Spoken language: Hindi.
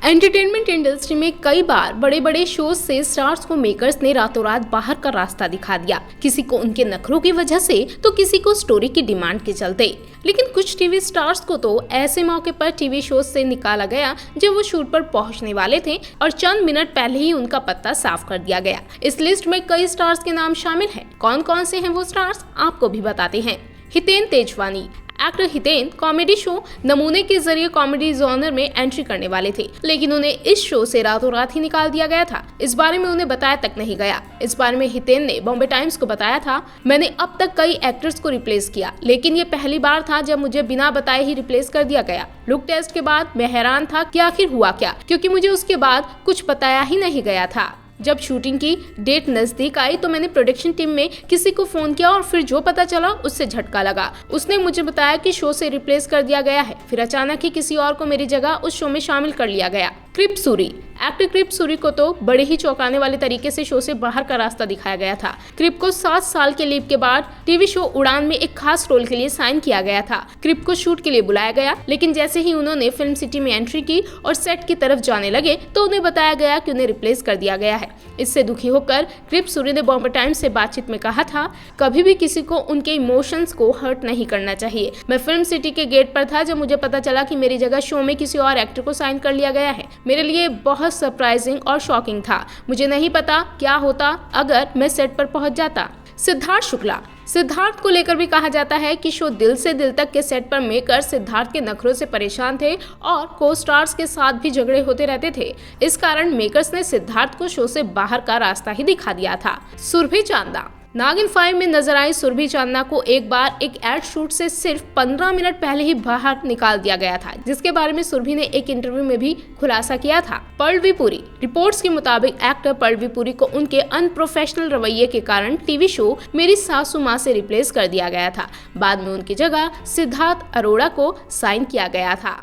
एंटरटेनमेंट इंडस्ट्री में कई बार बड़े बड़े शोज से स्टार्स को मेकर्स ने रातों रात बाहर का रास्ता दिखा दिया। किसी को उनके नखरों की वजह से तो किसी को स्टोरी की डिमांड के चलते। लेकिन कुछ टीवी स्टार्स को तो ऐसे मौके पर टीवी शोज से निकाला गया जब वो शूट पर पहुंचने वाले थे और चंद मिनट पहले ही उनका पत्ता साफ कर दिया गया। इस लिस्ट में कई स्टार्स के नाम शामिल हैं। कौन कौन से हैं वो स्टार्स, आपको भी बताते हैं। Hiten Tejwani. Actor Hiten comedy show नमूने के जरिए कॉमेडी जॉनर में एंट्री करने वाले थे, लेकिन उन्हें इस शो से रातों रात ही निकाल दिया गया था। इस बारे में उन्हें बताया तक नहीं गया। इस बारे में हितेन ने बॉम्बे टाइम्स को बताया था, मैंने अब तक कई एक्टर्स को रिप्लेस किया, लेकिन ये पहली बार था जब मुझे बिना बताए ही रिप्लेस कर दिया गया। लुक टेस्ट के बाद मैं हैरान था कि आखिर हुआ क्या, क्योंकि मुझे उसके बाद कुछ बताया ही नहीं गया था। जब शूटिंग की डेट नजदीक आई तो मैंने प्रोडक्शन टीम में किसी को फोन किया और फिर जो पता चला उससे झटका लगा। उसने मुझे बताया कि शो से रिप्लेस कर दिया गया है। फिर अचानक ही किसी और को मेरी जगह उस शो में शामिल कर लिया गया। क्रिप सूरी। एक्टर क्रिप सूरी को तो बड़े ही चौंकाने वाले तरीके से शो से बाहर का रास्ता दिखाया गया था। क्रिप को 7 साल के लीव के बाद टीवी शो उड़ान में एक खास रोल के लिए साइन किया गया था। क्रिप को शूट के लिए बुलाया गया, लेकिन जैसे ही उन्होंने फिल्म सिटी में एंट्री की और सेट की तरफ जाने लगे तो उन्हें बताया गया कि उन्हें रिप्लेस कर दिया गया है। इससे दुखी होकर क्रिप सूरी ने बॉम्बे टाइम्स से बातचीत में कहा था, कभी भी किसी को उनके इमोशंस को हर्ट नहीं करना चाहिए। मैं फिल्म सिटी के गेट पर था जब मुझे पता चला कि मेरी जगह शो में किसी और एक्टर को साइन कर लिया गया है। मेरे लिए बहुत सरप्राइजिंग और शॉकिंग था। मुझे नहीं पता क्या होता अगर मैं सेट पर पहुंच जाता। सिद्धार्थ शुक्ला। सिद्धार्थ को लेकर भी कहा जाता है कि शो दिल से दिल तक के सेट पर मेकर सिद्धार्थ के नखरों से परेशान थे और को स्टार्स के साथ भी झगड़े होते रहते थे। इस कारण मेकर्स ने सिद्धार्थ को शो से बाहर का रास्ता ही दिखा दिया था। सुरभि चांदा। नागिन 5 में नजर आई सुरभि चांदा को एक बार एक एड शूट से सिर्फ 15 मिनट पहले ही बाहर निकाल दिया गया था, जिसके बारे में सुरभि ने एक इंटरव्यू में भी खुलासा किया था। पल्लवी पुरी। रिपोर्ट्स के मुताबिक एक्टर पल्लवी पुरी को उनके अनप्रोफेशनल रवैये के कारण टीवी शो मेरी सासू माँ से रिप्लेस कर दिया गया था। बाद में उनकी जगह सिद्धार्थ अरोड़ा को साइन किया गया था।